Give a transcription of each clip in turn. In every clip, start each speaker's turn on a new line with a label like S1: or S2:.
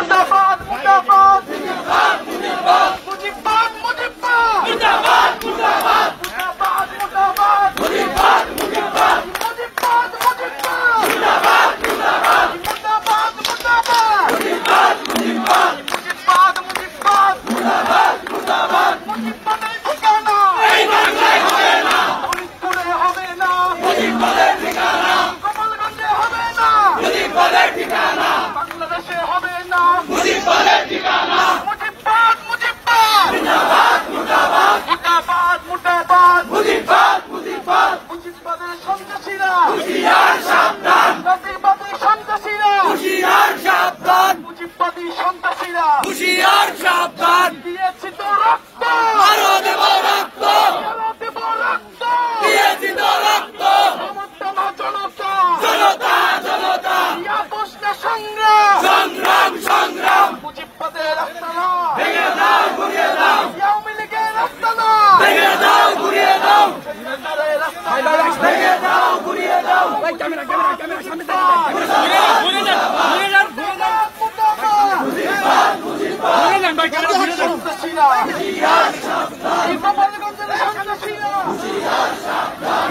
S1: মুর্দাবাদ মুর্দাবাদ মুজিবাদ মুজিবাদ মুর্দাবাদ মুর্দাবাদ মুর্দাবাদ মুর্দাবাদ মুজিবাদ মুজিবাদ মুজিবাদ মুজিবাদ মুর্দাবাদ মুর্দাবাদ মুর্দাবাদ মুর্দাবাদ মুজিবাদ মুজিবাদ মুজিবাদ মুজিবাদ মুর্দাবাদ মুর্দাবাদ মুজিবাদের ঠিকানা এই বাংলায় হবে না, ফরিদপুরে হবে না, মুজিবাদের ঠিকানা গোপালগঞ্জে হবে না, মুজিবাদের ঠিকানা বাংলাদেশে হবে না, মুজিবাদের ঠিকানা মুজিবাদ মুজিবাদ মুর্দাবাদ মুর্দাবাদ মুর্দাবাদ মুর্দাবাদ মুজিবাদ মুজিবাদ মুজিবাদের সন্ত্রাসীরা হুঁশিয়ার সাবধান, জাতিবাদী সন্ত্রাসীরা হুঁশিয়ার সাবধান, মুজিবাদী সন্ত্রাসীরা হুঁশিয়ার সাবধান, দিয়েছি তো রক্ত আরো দেব রক্ত, আরো দেব রক্ত, দিয়েছি তো রক্ত, জনতা জনতা জনতা জনতা, আপোষ না সংগ্রাম সংগ্রাম সংগ্রাম, মুজিবাদের রাস্তানা ভেঙে দাও ঘুরিয়ে দাও, আওয়ামী লীগের রাস্তানা ভেঙে দাও ঘুরিয়ে দাও, ভেঙে দাও ঘুরিয়ে দাও, ক্যামেরা ক্যামেরা ক্যামেরা সামনে ঘুরে যান ঘুরে যান ঘুরে যান, মুর্দাবাদ মুজিবাদ মুজিবাদ ঘুরে যান ভাই, ক্যামেরা ঘুরে যান, সন্ত্রাসীরা হুঁশিয়ার সাবধান, এই গোপালগঞ্জের সন্ত্রাসীরা হুঁশিয়ার সাবধান,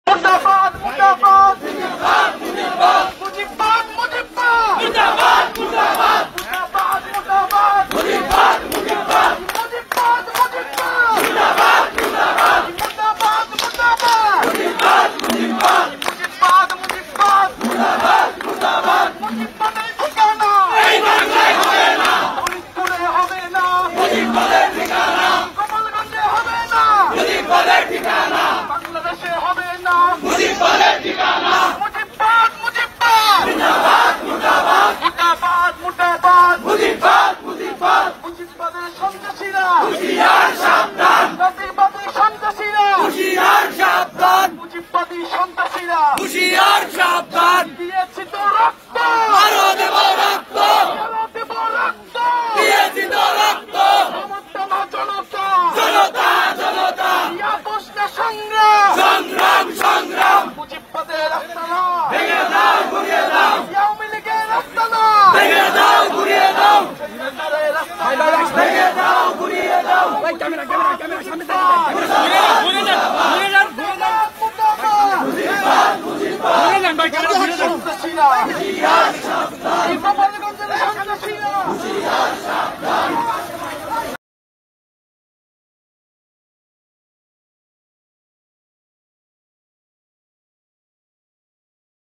S1: মুর্দাবাদ মুর্দাবাদ মুজিবাদ মুজিবাদ মুজিবাদ মুজিবাদ মুর্দাবাদ মুর্দাবাদ মুর্দাবাদ মুর্দাবাদ মুজিবাদ মুজিবাদ মুজিবাদ মুজিবাদ মুর্দাবাদ মুর্দাবাদ মুর্দাবাদ মুর্দাবাদ মুজিবাদ মুজিবাদ মুজিবাদ মুজিবাদ মুর্দাবাদ মুর্দাবাদ মুজিবাদের ঠিকানা এই বাংলায় হবে না, ফরিদপুরে হবে না, মুজিবাদের ঠিকানা গোপালগঞ্জে হবে না, মুজিবাদের ঠিকানা বাংলাদেশে হবে না, মুজিবাদের ঠিকানা মুজিবাদ মুজিবাদ মুর্দাবাদ মুর্দাবাদ মুর্দাবাদ মুর্দাবাদ মুজিবাদ মুজিবাদ মুজিবাদের সন্ত্রাসীরা হুঁশিয়ার সাবধান, জাতিবাদী সন্ত্রাসীরা হুঁশিয়ার সাবধান, মুজিবাদী সন্ত্রাসীরা হুঁশিয়ার সাবধান, দিয়েছি তো রক্ত আরো দেব রক্ত, আরো দেব রক্ত, দিয়েছি তো রক্ত, জনতা জনতা জনতা জনতা, আপোষ না সংগ্রাম সংগ্রাম সংগ্রাম, মুজিবাদের রাস্তানা ভেঙে দাও ঘুরিয়ে দাও, আওয়ামী লীগের রাস্তানা ভেঙে দাও ঘুরিয়ে দাও, ভেঙে দাও ঘুরিয়ে দাও, ক্যামেরা ক্যামেরা ক্যামেরা সামনে ঘুরে যান ঘুরে যান ঘুরে যান, মুর্দাবাদ মুজিবাদ মুজিবাদ ঘুরে যান ভাই, ক্যামেরা ঘুরে যান, সন্ত্রাসীরা হুঁশিয়ার সাবধান, এই গোপালগঞ্জের সন্ত্রাসীরা হুঁশিয়ার সাবধান।